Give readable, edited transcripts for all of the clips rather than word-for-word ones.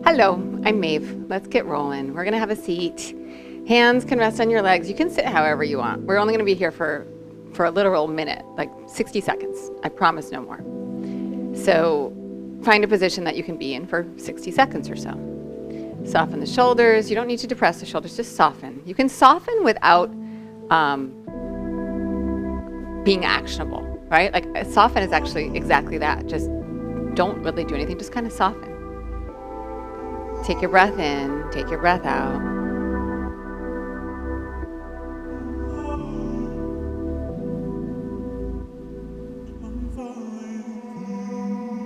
Hello, I'm Maeve. Let's get rolling. We're gonna have a seat. Hands can rest on your legs. You can sit however you want. We're only gonna be here for a literal minute, like 60 seconds. I promise no more. So find a position that you can be in for 60 seconds or so. Soften the shoulders. You don't need to depress the shoulders, just soften. You can soften without being actionable, right? Like soften is actually exactly that. Just don't really do anything, just kind of soften. Take your breath in, take your breath out.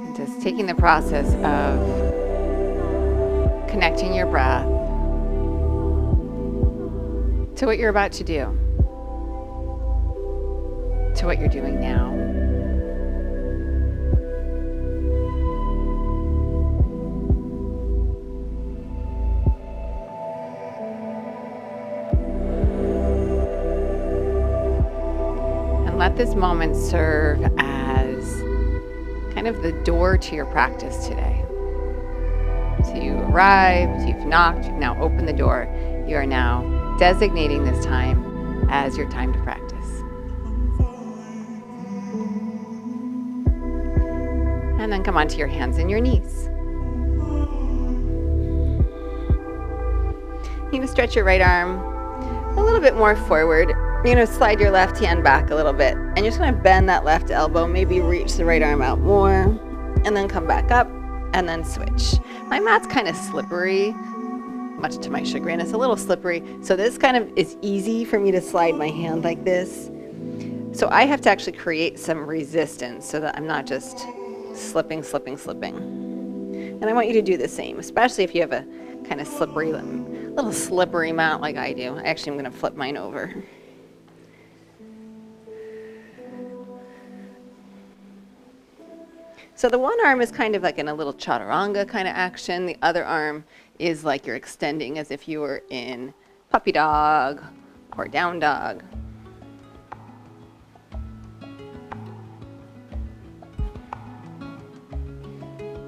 And just taking the process of connecting your breath to what you're about to do, to what you're doing now. Let this moment serve as kind of the door to your practice today. So you arrived, you've knocked, you've now opened the door. You are now designating this time as your time to practice. And then come onto your hands and your knees. You're going to stretch your right arm a little bit more forward. You're going to slide your left hand back a little bit, and you're just going to bend that left elbow, maybe reach the right arm out more, and then come back up, and then switch. My mat's kind of slippery, much to my chagrin. It's a little slippery, so this kind of is easy for me to slide my hand like this. So I have to actually create some resistance so that I'm not just slipping. And I want you to do the same, especially if you have a kind of slippery, little slippery mat like I do. Actually, I'm going to flip mine over. So the one arm is kind of like in a little chaturanga kind of action. The other arm is like you're extending as if you were in puppy dog or down dog.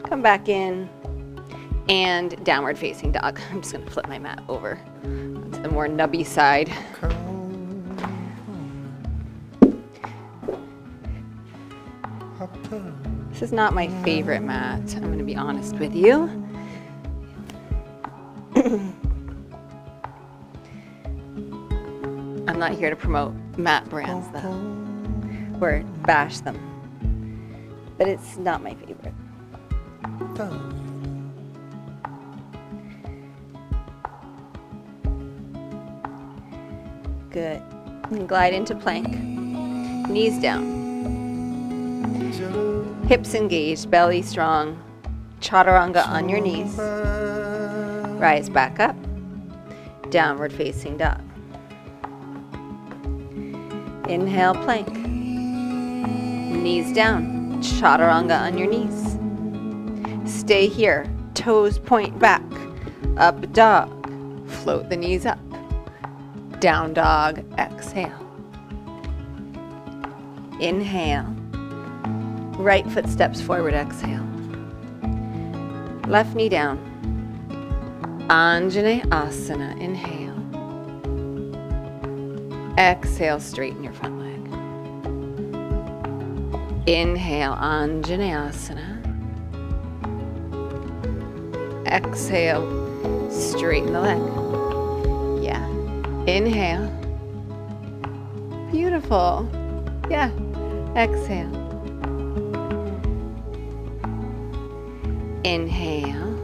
Come back in and downward facing dog. I'm just going to flip my mat over to the more nubby side. This is not my favorite mat, I'm going to be honest with you. I'm not here to promote mat brands though, or bash them, but it's not my favorite. Good. And glide into plank, knees down. Hips engaged, belly strong, chaturanga on your knees. Rise back up, downward facing dog. Inhale, plank. Knees down, chaturanga on your knees. Stay here, toes point back, up dog. Float the knees up. Down dog, exhale. Inhale. Right foot steps forward, exhale. Left knee down. Anjaneyasana, inhale. Exhale, straighten your front leg. Inhale, Anjaneyasana. Exhale, straighten the leg. Yeah. Inhale. Beautiful. Yeah. Exhale. Inhale.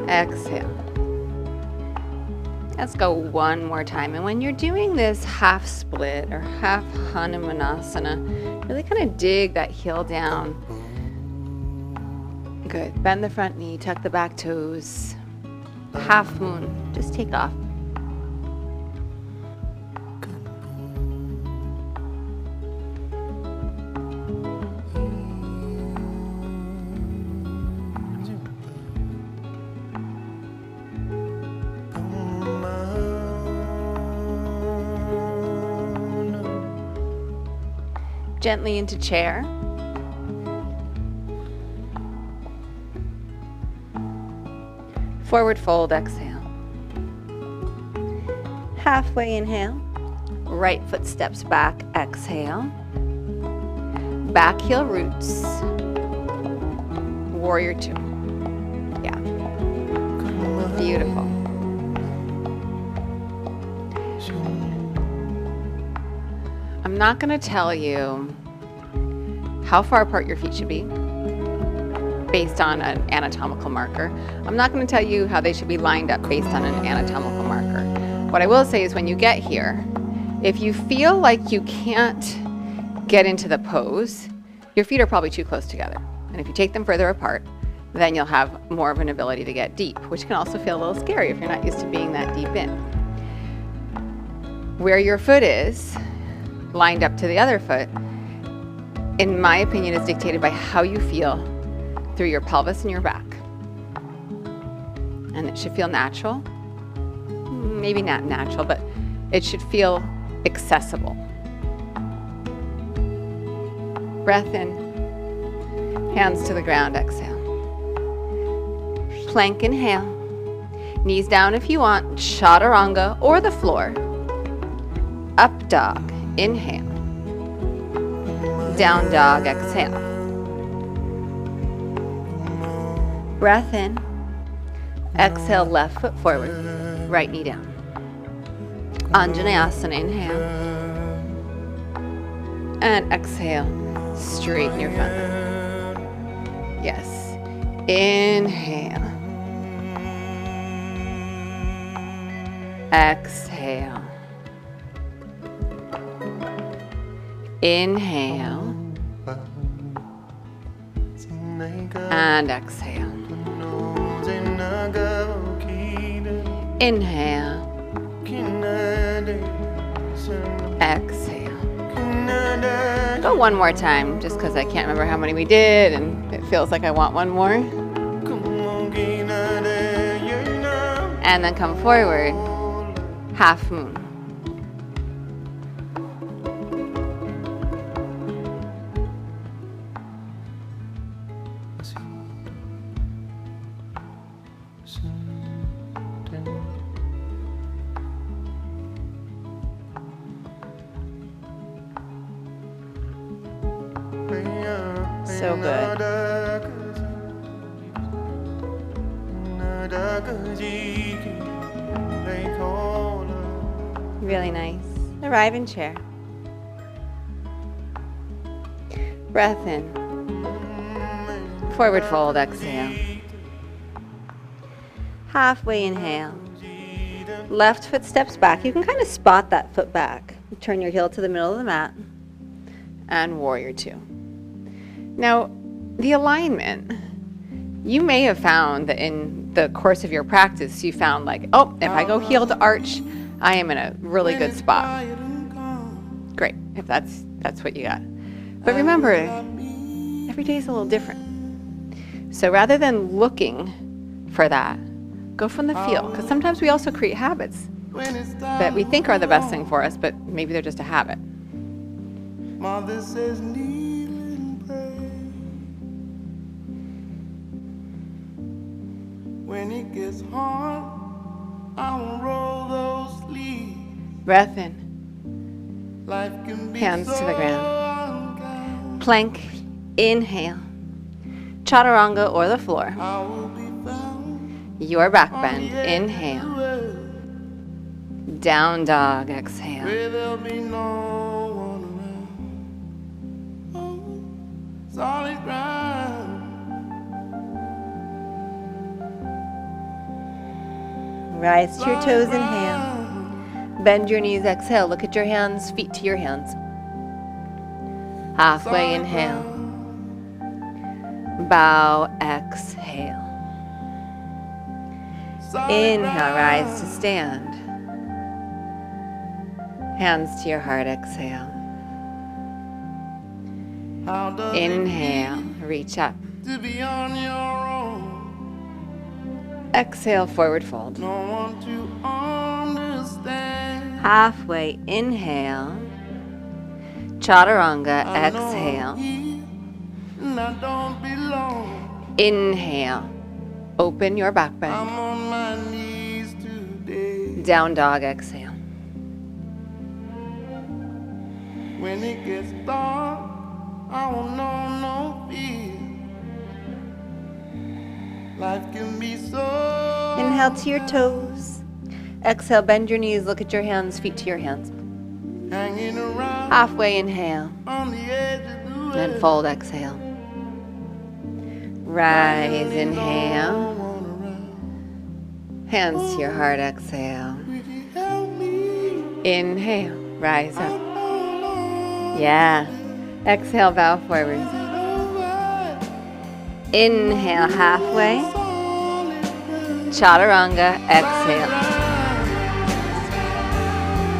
Exhale. Let's go one more time. And when you're doing this half split or half Hanumanasana, really kind of dig that heel down. Good. Bend the front knee, tuck the back toes. Half moon. Just take off. Gently into chair. Forward fold, exhale. Halfway inhale. Right foot steps back, exhale. Back heel roots. Warrior two. Yeah. Beautiful. I'm not going to tell you how far apart your feet should be based on an anatomical marker. I'm not going to tell you how they should be lined up based on an anatomical marker. What I will say is when you get here, if you feel like you can't get into the pose, your feet are probably too close together. And if you take them further apart, then you'll have more of an ability to get deep, which can also feel a little scary if you're not used to being that deep in. Where your foot is lined up to the other foot, in my opinion, is dictated by how you feel through your pelvis and your back. And it should feel natural. Maybe not natural, but it should feel accessible. Breath in, hands to the ground, exhale. Plank, inhale. Knees down if you want, chaturanga or the floor. Up dog, inhale. Down dog, exhale. Breath in. Exhale, left foot forward, right knee down. Anjaneyasana, inhale. And exhale, straighten your front leg. Yes. Inhale. Exhale. Inhale. And exhale. Inhale. Exhale. Go one more time, just because I can't remember how many we did, and it feels like I want one more. And then come forward, half moon. So good. Really nice. Arrive in chair. Breath in. Forward fold, exhale. Halfway inhale. Left foot steps back. You can kind of spot that foot back. Turn your heel to the middle of the mat. And warrior two. Now, the alignment, you may have found that in the course of your practice, you found like, oh, if I go heel to arch, I am in a really good spot. Great, if that's what you got. But remember, every day is a little different. So rather than looking for that, go from the feel. Because sometimes we also create habits that we think are the best thing for us, but maybe they're just a habit. When it gets hard, I won't roll those sleeves. Breath in. Life can be hands to the ground. Plank, inhale. Chaturanga or the floor. Your back bend, inhale. Down dog, exhale. There'll be no one around. Solid ground. Rise to your toes, inhale. Bend your knees, exhale. Look at your hands, feet to your hands. Halfway, inhale. Bow, exhale. Inhale, rise to stand. Hands to your heart, exhale. Inhale, reach up. To be on your own. Exhale, forward fold. No one to understand. Halfway, inhale. Chaturanga, exhale. Inhale, open your back bend. Down dog, exhale. When it gets dark, I won't know no fear. Life can be so. Inhale to your toes. Exhale, bend your knees, look at your hands, feet to your hands. Hanging around Halfway, inhale. on the edge of the world. And fold, exhale. Rise, inhale. Hands to your heart, exhale. Inhale, rise up. Yeah. Exhale, bow forward. Inhale, halfway. Chaturanga, exhale.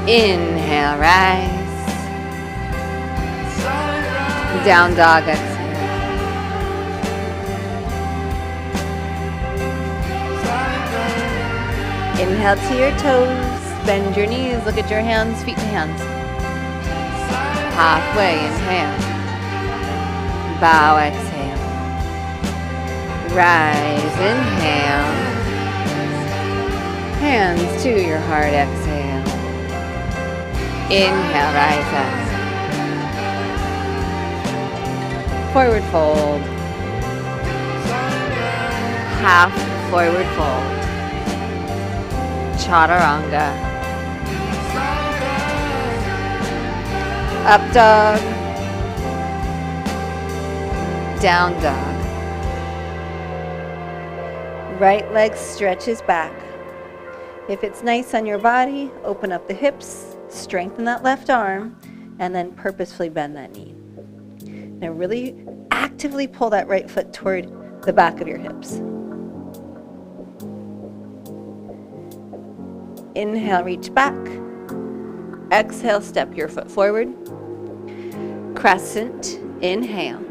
Inhale, rise. Down dog, exhale. Inhale to your toes, bend your knees, look at your hands, feet to hands. Halfway, inhale. Bow, exhale. Rise, inhale. Hands to your heart, exhale. Inhale, rise up. Forward fold. Half forward fold. Chaturanga. Up dog. Down dog. Right leg stretches back. If it's nice on your body, open up the hips, strengthen that left arm, and then purposefully bend that knee. Now really actively pull that right foot toward the back of your hips. Inhale, reach back. Exhale, step your foot forward. Crescent, inhale.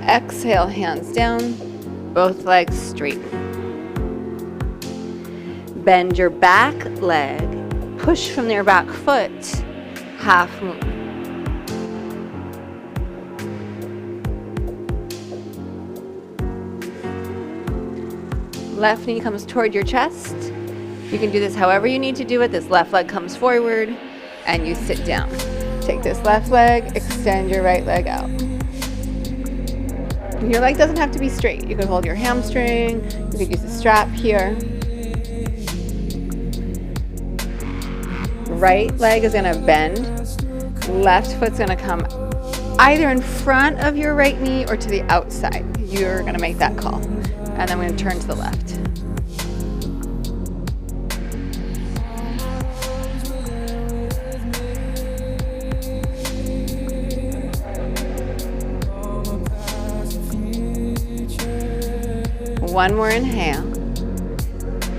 Exhale, hands down, both legs straight. Bend your back leg, push from your back foot, half moon. Left knee comes toward your chest. You can do this however you need to do it. This left leg comes forward and you sit down. Take this left leg, extend your right leg out. Your leg doesn't have to be straight. You could hold your hamstring, you could use a strap here. Right leg is gonna bend. Left foot's gonna come either in front of your right knee or to the outside. You're gonna make that call. And then we're gonna turn to the left. One more inhale.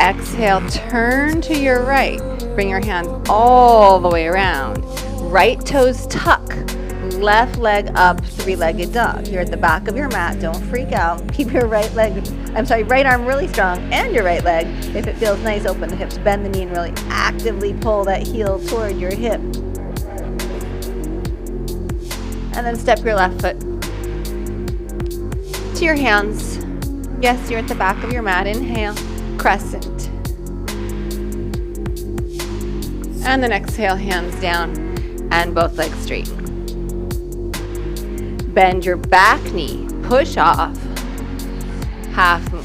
Exhale, turn to your right. Bring your hands all the way around. Right toes tuck. Left leg up, three-legged dog. You're at the back of your mat. Don't freak out. Keep your right arm really strong and your right leg. If it feels nice, open the hips, bend the knee, and really actively pull that heel toward your hip. And then step your left foot to your hands. Yes, you're at the back of your mat. Inhale, crescent. And then exhale, hands down and both legs straight. Bend your back knee, push off, half move.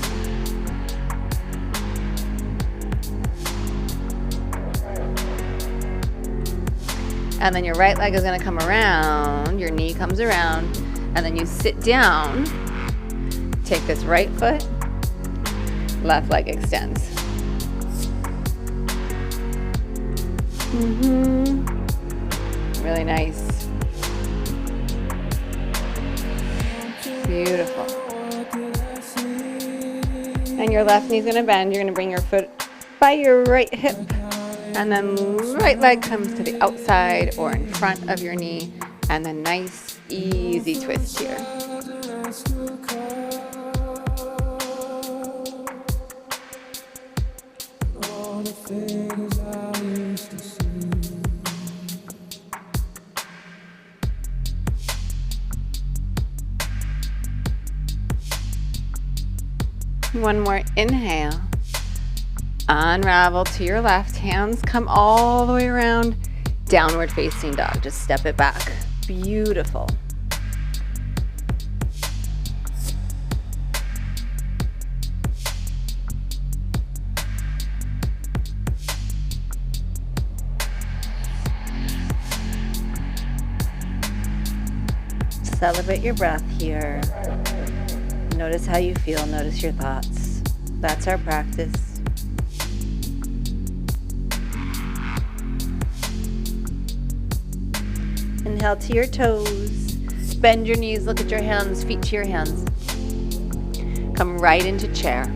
And then your right leg is going to come around, your knee comes around, and then you sit down. Take this right foot, left leg extends. Really nice. Beautiful. And your left knee's gonna bend. You're gonna bring your foot by your right hip, and then right leg comes to the outside or in front of your knee, and then nice, easy twist here. One more inhale. Unravel to your left. Hands come all the way around. Downward facing dog. Just step it back. Beautiful. Celebrate your breath here. Notice how you feel. Notice your thoughts. That's our practice. Inhale to your toes. Bend your knees. Look at your hands. Feet to your hands. Come right into chair.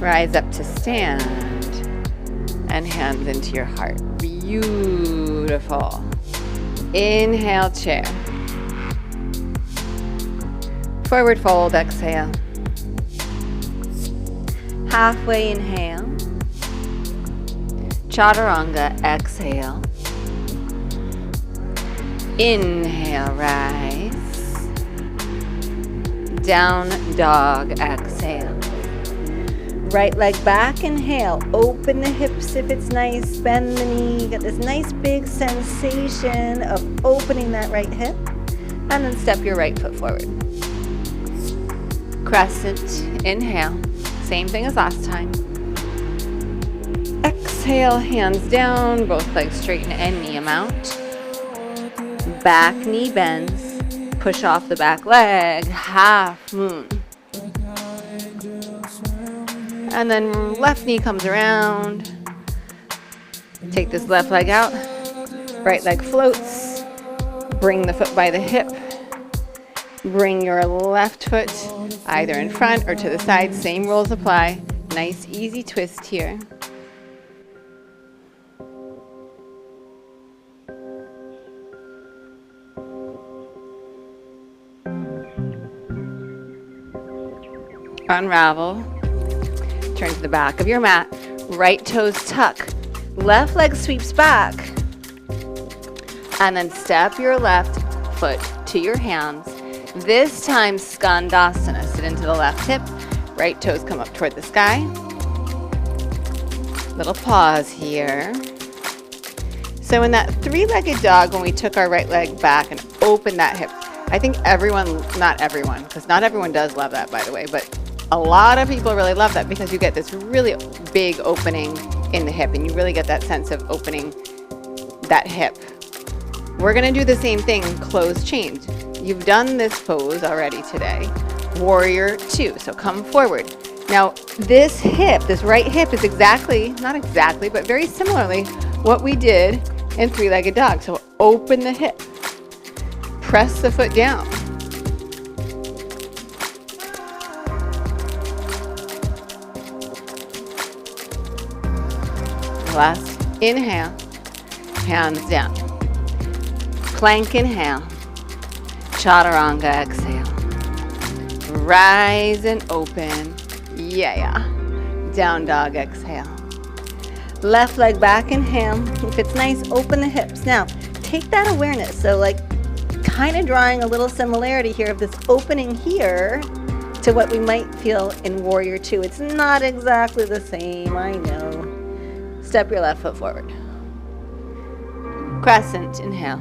Rise up to stand. And hands into your heart. Beautiful. Inhale, chair. Forward fold, exhale. Halfway inhale. Chaturanga, exhale. Inhale, rise. Down dog, exhale. Right leg back, inhale. Open the hips if it's nice. Bend the knee. Get this nice big sensation of opening that right hip. And then step your right foot forward. Crescent, inhale. Same thing as last time. Exhale, hands down. Both legs straighten and knee them out. Back knee bends. Push off the back leg. Half moon. And then left knee comes around. Take this left leg out. Right leg floats. Bring the foot by the hip. Bring your left foot either in front or to the side. Same rules apply. Nice easy twist here. Unravel. Turn to the back of your mat. Right toes tuck. Left leg sweeps back. And then step your left foot to your hands. This time Skandasana. Sit into the left hip. Right toes come up toward the sky. Little pause here. So in that three-legged dog, when we took our right leg back and opened that hip, I think everyone, not everyone, because not everyone does love that, by the way, but a lot of people really love that because you get this really big opening in the hip and you really get that sense of opening that hip. We're going to do the same thing, closed change. You've done this pose already today. Warrior 2. So come forward. Now, this hip, this right hip is exactly, not exactly, but very similarly what we did in three-legged dog. So open the hip. Press the foot down. Last inhale, hands down. Plank inhale, chaturanga exhale. Rise and open, yeah. Down dog exhale. Left leg back, inhale. If it's nice, open the hips. Now, take that awareness. So like kind of drawing a little similarity here of this opening here to what we might feel in Warrior 2. It's not exactly the same, I know. Step your left foot forward. Crescent, inhale.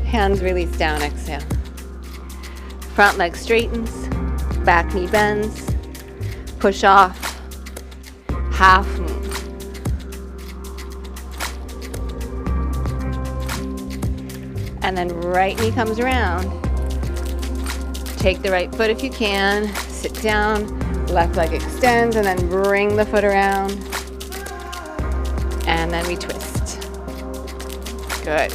Hands release down, exhale. Front leg straightens, back knee bends, push off, half moon. And then right knee comes around. Take the right foot if you can, sit down. Left leg extends and then bring the foot around. And then we twist. Good.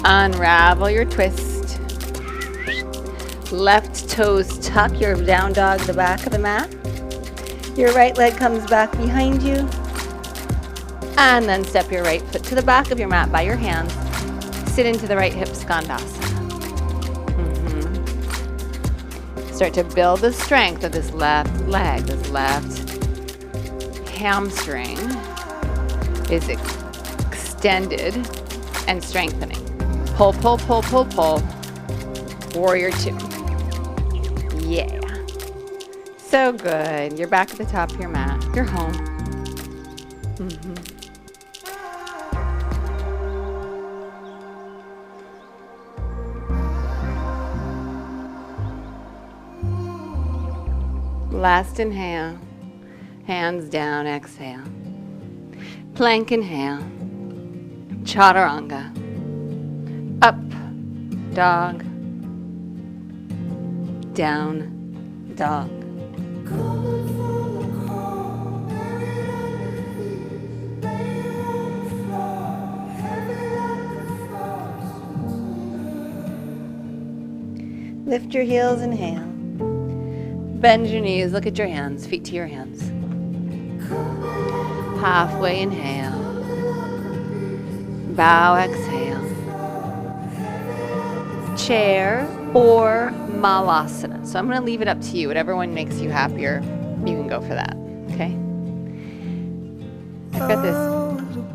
Unravel your twist. Left toes tuck your down dog, the back of the mat. Your right leg comes back behind you. And then step your right foot to the back of your mat by your hands. Sit into the right hip, Skandasana. Start to build the strength of this left leg, this left hamstring is extended and strengthening. Pull, pull, pull, pull, pull. Warrior 2. Yeah. So good. You're back at the top of your mat. You're home. Last inhale. Hands down, exhale. Plank inhale. Chaturanga. Up, dog. Down, dog. Lift your heels, inhale. Bend your knees, look at your hands, feet to your hands. Halfway inhale. Bow, exhale. Chair or malasana. So I'm going to leave it up to you. Whatever one makes you happier, you can go for that. Okay? I've got this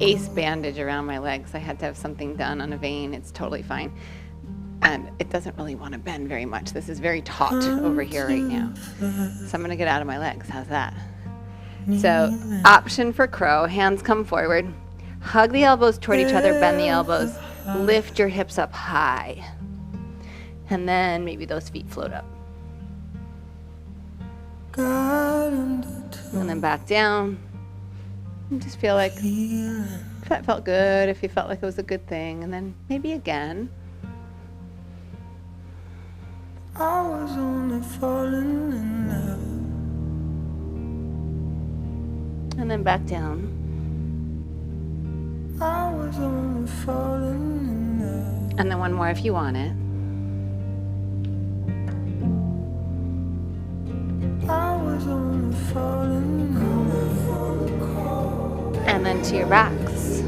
ace bandage around my legs. I had to have something done on a vein. It's totally fine. And it doesn't really want to bend very much. This is very taut over here right now. So I'm going to get out of my legs. How's that? So option for crow. Hands come forward. Hug the elbows toward each other. Bend the elbows. Lift your hips up high. And then maybe those feet float up. And then back down. And just feel like if that felt good, if you felt like it was a good thing. And then maybe again. I was only falling in love. And then back down. I was only falling in love. And then one more if you want it. I was only falling in love. And then to your backs.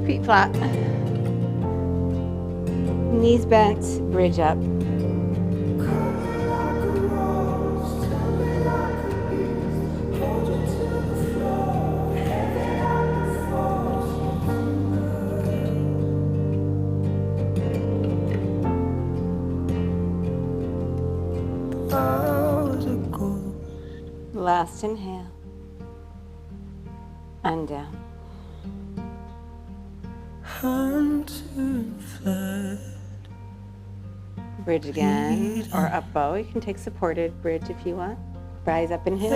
Feet flat. Knees bent, bridge up. Last inhale. And down. Bridge again, or up bow. You can take supported bridge if you want. Rise up, inhale.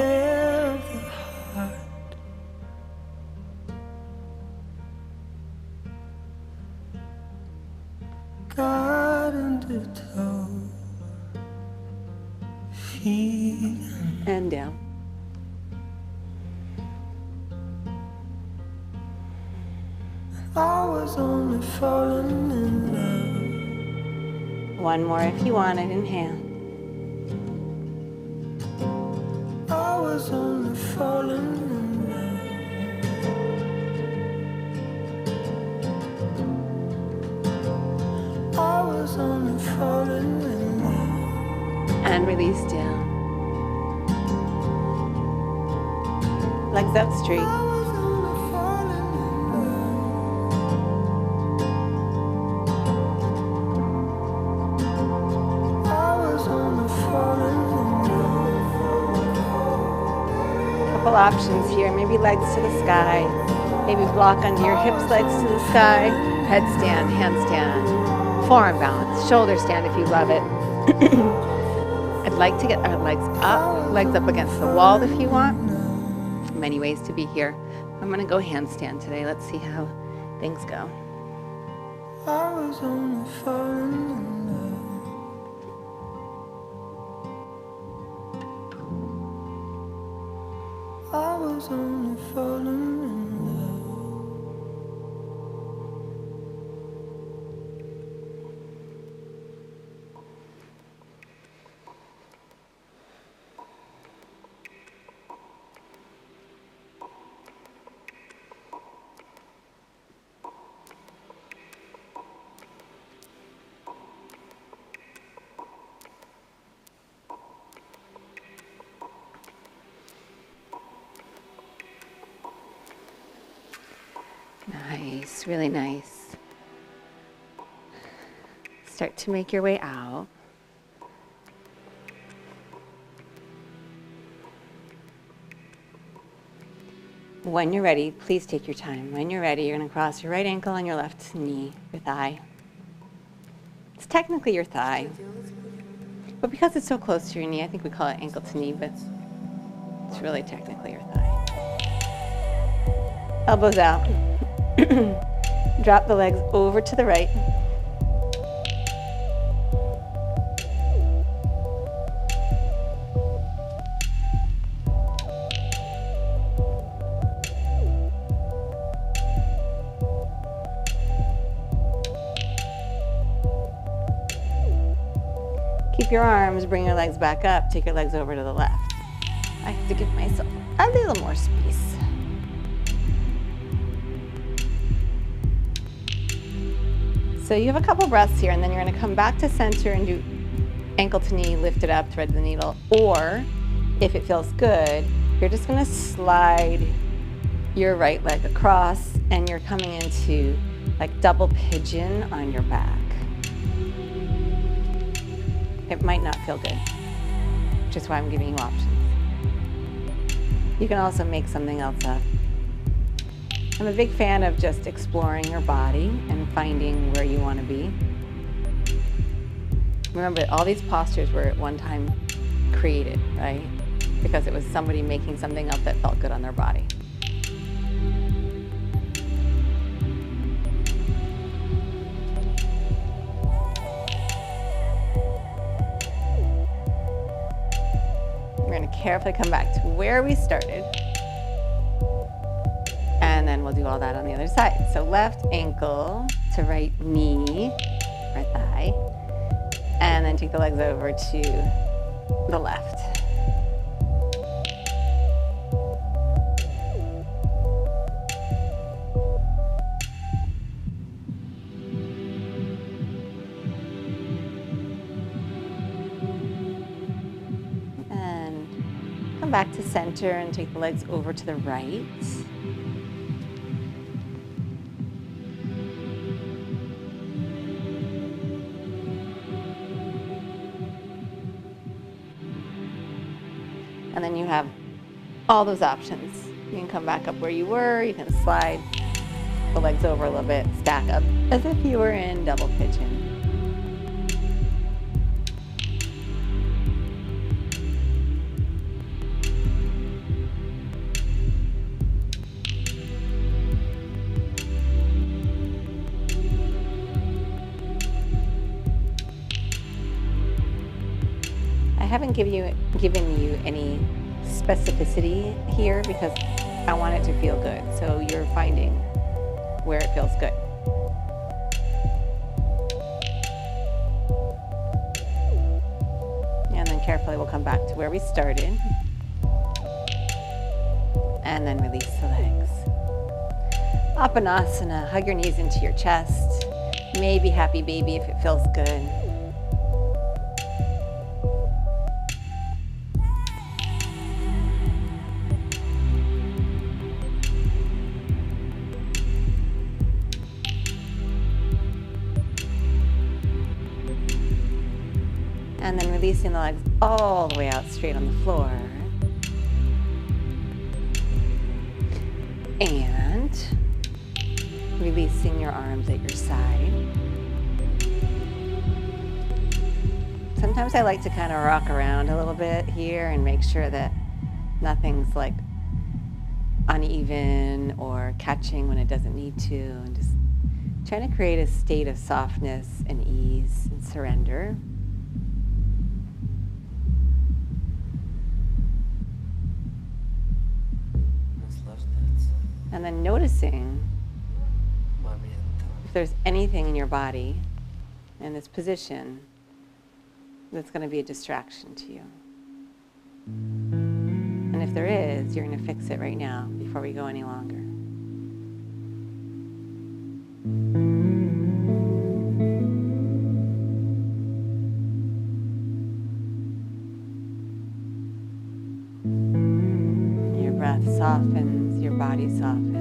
And down. I was only falling in love. One more if you want it. Inhale. I was only falling in love. I was only falling in love. And release down. Legs out straight. Couple options here. Maybe legs to the sky. Maybe block under your hips, legs to the sky. Headstand, handstand, forearm balance, shoulder stand if you love it. I'd like to get our legs up against the wall if you want. Many ways to be here. I'm going to go handstand today. Let's see how things go. I was only falling in love. I was only falling in love. Nice, really nice. Start to make your way out. When you're ready, please take your time. When you're ready, you're going to cross your right ankle and your left knee, your thigh. It's technically your thigh, but because it's so close to your knee, I think we call it ankle to knee, but it's really technically your thigh. Elbows out. Drop the legs over to the right. Keep your arms, bring your legs back up, take your legs over to the left. I have to give myself a little more space. So you have a couple breaths here, and then you're going to come back to center and do ankle to knee, lift it up, thread the needle. Or, if it feels good, you're just going to slide your right leg across, and you're coming into like double pigeon on your back. It might not feel good, which is why I'm giving you options. You can also make something else up. I'm a big fan of just exploring your body and finding where you want to be. Remember, all these postures were at one time created, right? Because it was somebody making something up that felt good on their body. We're going to carefully come back to where we started. And then we'll do all that on the other side. So left ankle to right knee or thigh. And then take the legs over to the left. And come back to center and take the legs over to the right. And then you have all those options. You can come back up where you were, you can slide the legs over a little bit, stack up as if you were in double pigeon. I haven't given you any specificity here because I want it to feel good. So you're finding where it feels good. And then carefully we'll come back to where we started. And then release the legs. Apanasana, hug your knees into your chest. Maybe happy baby if it feels good. And then releasing the legs all the way out straight on the floor. And releasing your arms at your side. Sometimes I like to kind of rock around a little bit here and make sure that nothing's like uneven or catching when it doesn't need to, and just trying to create a state of softness and ease and surrender. And then noticing if there's anything in your body in this position that's going to be a distraction to you. And if there is, you're going to fix it right now before we go any longer. Your breath softens, your body softens.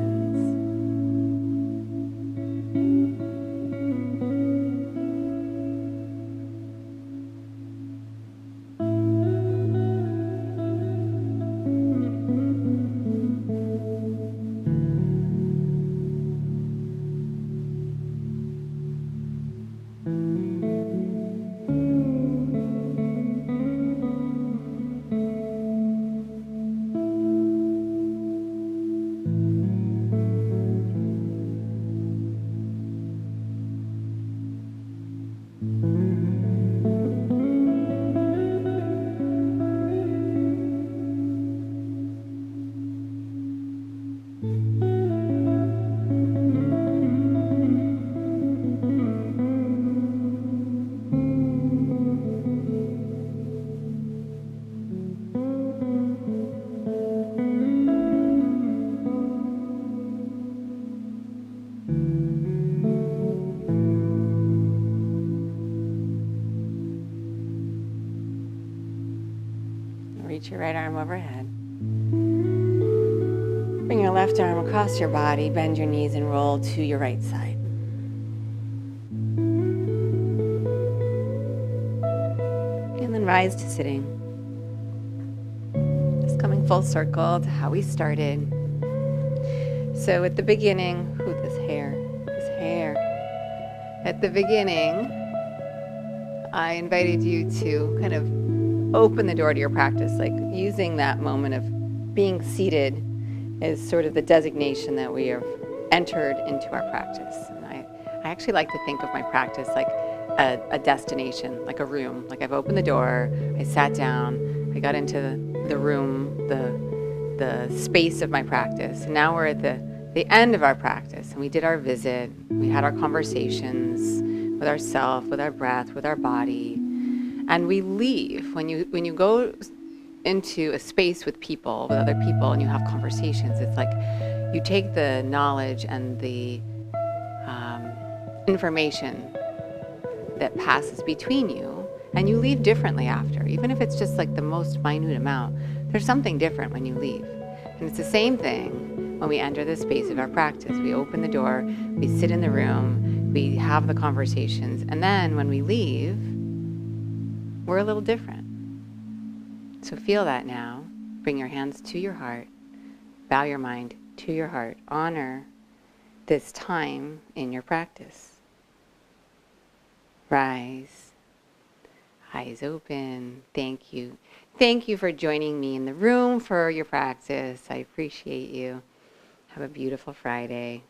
Reach your right arm overhead. Bring your left arm across your body, bend your knees and roll to your right side. And then rise to sitting. Just coming full circle to how we started. So at the beginning, this hair. At the beginning, I invited you to kind of open the door to your practice, like using that moment of being seated as sort of the designation that we have entered into our practice. And I actually like to think of my practice like a destination, like a room. Like I've opened the door, I sat down, I got into the room, the space of my practice. And now we're at the end of our practice, and we did our visit. We had our conversations with ourselves, with our breath, with our body. And we leave. When you go into a space with people, with other people, and you have conversations, it's like you take the knowledge and the information that passes between you, and you leave differently after. Even if it's just like the most minute amount, there's something different when you leave. And it's the same thing when we enter the space of our practice. We open the door, we sit in the room, we have the conversations, and then when we leave, we're a little different. So feel that now. Bring your hands to your heart. Bow your mind to your heart. Honor this time in your practice. Rise. Eyes open. Thank you. Thank you for joining me in the room for your practice. I appreciate you. Have a beautiful Friday.